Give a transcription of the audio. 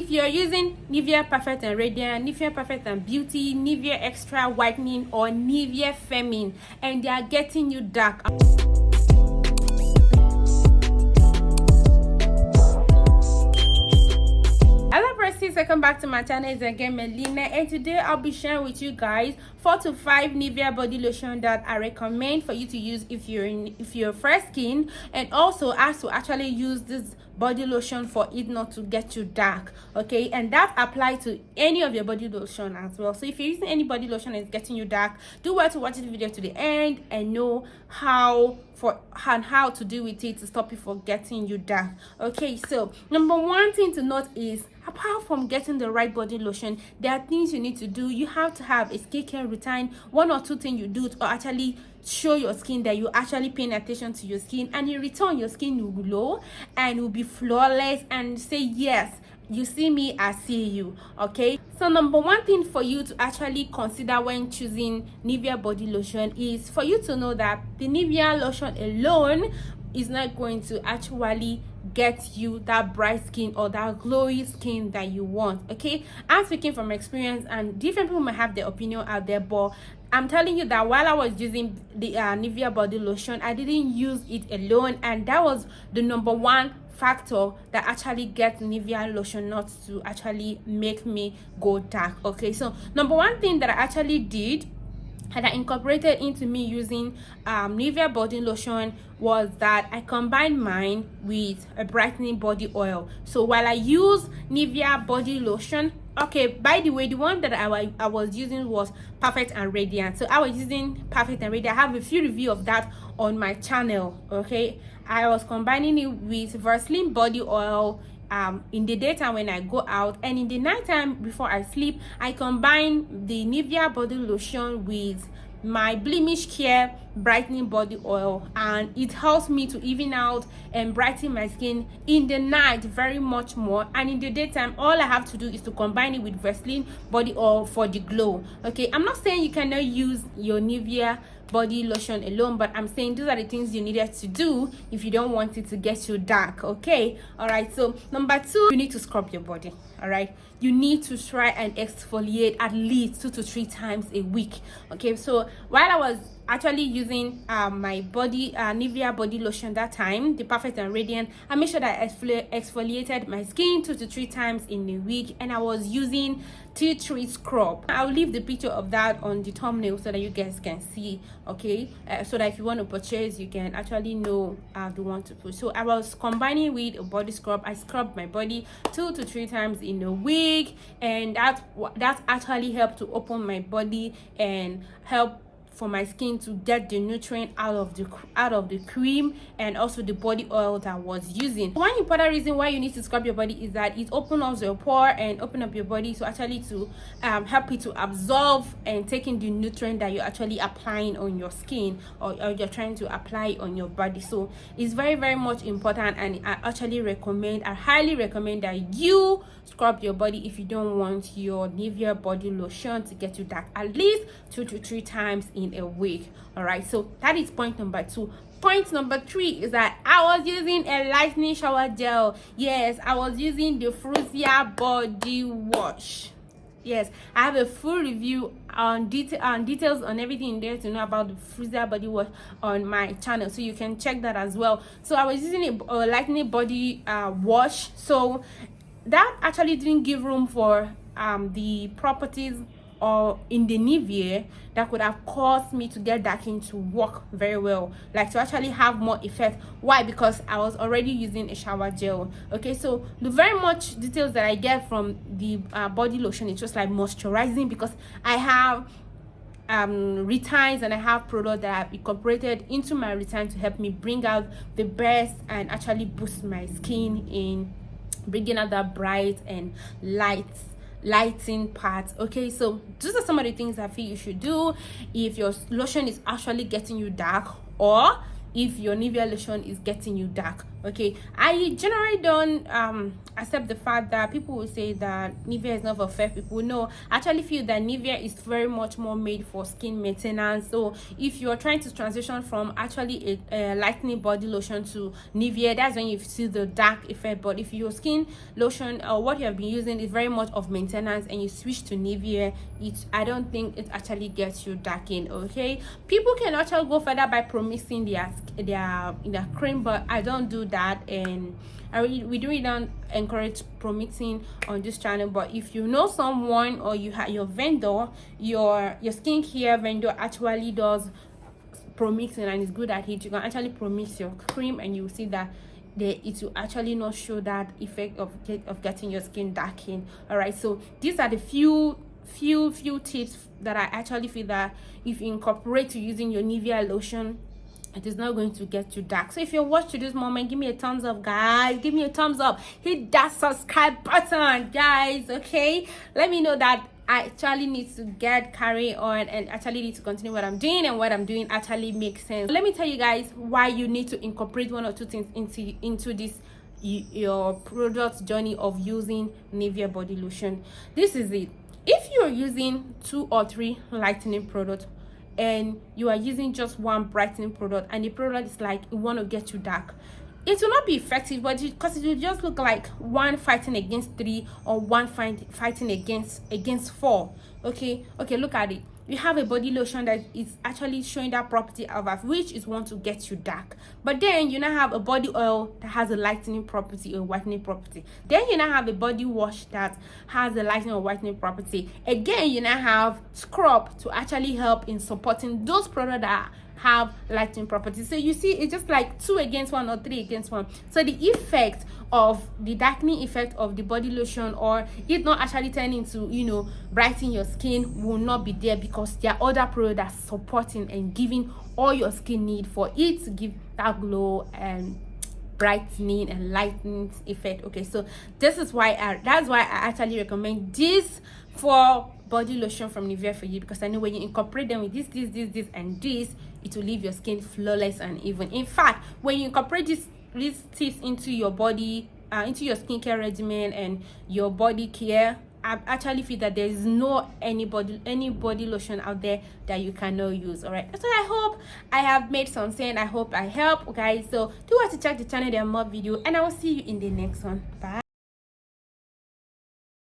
if you're using Nivea Perfect and Radiant, Nivea Perfect and Beauty, Nivea Extra Whitening, or Nivea Feminine, and they are getting you dark. Hello Prestige, welcome back to my channel. It's again Melina, and today I'll be sharing with you guys 4 to 5 Nivea body lotion that I recommend for you to use if you're fresh skin, and also as to actually use this body lotion for it not to get you dark. Okay, and that applies to any of your body lotion as well. So if you're using any body lotion and it's getting you dark, do well to watch this video to the end and know how to deal with it to stop it from getting you dark. Okay, so number one thing to note is, apart from getting the right body lotion, there are things you need to do. You have to have a skincare routine, 1 or 2 things you do to actually show your skin that you're actually paying attention to your skin, and in return your skin will glow and will be flawless and say, yes, you see me, I see you. Okay, so number one thing for you to actually consider when choosing Nivea body lotion is for you to know that the Nivea lotion alone is not going to actually get you that bright skin or that glowy skin that you want. Okay, I'm speaking from experience, and different people might have their opinion out there, but I'm telling you that while I was using the Nivea body lotion, I didn't use it alone, and that was the number one factor that actually gets Nivea lotion not to actually make me go dark. Okay, so number one thing that I actually did and I incorporated into me using Nivea body lotion was that I combined mine with a brightening body oil. So while I use Nivea body lotion, okay, by the way, the one that I was using was Perfect and Radiant. So I was using Perfect and Radiant. I have a few review of that on my channel. Okay, I was combining it with Vaseline body oil in the daytime when I go out, and in the nighttime before I sleep, I combine the Nivea body lotion with my blemish care brightening body oil, and it helps me to even out and brighten my skin in the night very much more, and in the daytime all I have to do is to combine it with Vaseline body oil for the glow. Okay, I'm not saying you cannot use your Nivea body lotion alone, but I'm saying those are the things you needed to do if you don't want it to get you dark. Okay, all right, so number 2, you need to scrub your body. All right, you need to try and exfoliate at least 2 to 3 times a week. Okay, so while I was actually using my body Nivea body lotion that time, the Perfect and Radiant, I made sure that I exfoliated my skin 2 to 3 times in a week, and I was using tea tree scrub. I'll leave the picture of that on the thumbnail so that you guys can see. Okay, so that if you want to purchase, you can actually know the one to put. So I was combining with a body scrub. I scrubbed my body 2 to 3 times in a week, and that actually helped to open my body and help for my skin to get the nutrient out of the cream and also the body oil that I was using. One important reason why you need to scrub your body is that it opens up your pore and open up your body to actually to help it to absorb and taking the nutrient that you're actually applying on your skin, or you're trying to apply on your body. So it's very, very much important, and I highly recommend that you scrub your body if you don't want your Nivea body lotion to get you dark at least 2 to 3 times in a week. All right, so that is point number 2. Point number 3 is that I was using a lightening shower gel. Yes, I was using the Frusia body wash. Yes, I have a full review on details on everything there to know about the Frusia body wash on my channel, so you can check that as well. So I was using a lightening body wash, so that actually didn't give room for the properties or in the Nivea that could have caused me to get darkening to work very well, like to actually have more effect. Why? Because I was already using a shower gel. Okay, so the very much details that I get from the body lotion is just like moisturizing, because I have retines and I have products that I've incorporated into my retin to help me bring out the best and actually boost my skin in bringing out that bright and lighting part. Okay, so these are some of the things I feel you should do if your lotion is actually getting you dark, or if your Nivea lotion is getting you dark. Okay, I generally don't accept the fact that people will say that Nivea is not for fair people. No, I actually feel that Nivea is very much more made for skin maintenance. So if you're trying to transition from actually a lightening body lotion to Nivea, that's when you see the dark effect. But if your skin lotion or what you have been using is very much of maintenance and you switch to Nivea, I don't think it actually gets you darkened. Okay, people can actually go further by promising their cream, but I don't do that, and we really don't encourage promoting on this channel. But if you know someone or you have your vendor, your skincare vendor actually does promoting and is good at it, you can actually promise your cream and you will see that it will actually not show that effect of getting your skin darkened. All right, so these are the few tips that I actually feel that if you incorporate to using your Nivea lotion, it is not going to get you dark. So if you're watching this moment, give me a thumbs up, guys. Give me a thumbs up. Hit that subscribe button, guys. Okay, let me know that I actually need to get carry on and actually need to continue what I'm doing, and what I'm doing actually makes sense. Let me tell you guys why you need to incorporate one or two things into this your product journey of using Nivea body lotion. This is it. If you're using 2 or 3 lightening products and you are using just one brightening product, and the product is like, it want to get you dark, it will not be effective, but because it will just look like one fighting against 3 or one fighting against 4. Okay, look at it. You have a body lotion that is actually showing that property of which is want to get you dark, but then you now have a body oil that has a lightening property or whitening property. Then you now have a body wash that has a lightening or whitening property. Again, you now have scrub to actually help in supporting those products that have lightening properties. So you see, it's just like 2 against 1 or 3 against 1. So the effect of the darkening effect of the body lotion, or it not actually turning to, you know, brighten your skin, will not be there, because there are other products that supporting and giving all your skin need for it to give that glow and brightening and lightening effect. Okay, so this is why that's why I actually recommend this for body lotion from Nivea for you, because I know when you incorporate them with this and this, it will leave your skin flawless and even. In fact, when you incorporate these tips into your body, into your skincare regimen and your body care, I actually feel that there is no any body lotion out there that you cannot use. All right, so I hope I have made some sense. I hope I help, guys. So do want to check the channel, there are more videos, and I will see you in the next one. Bye.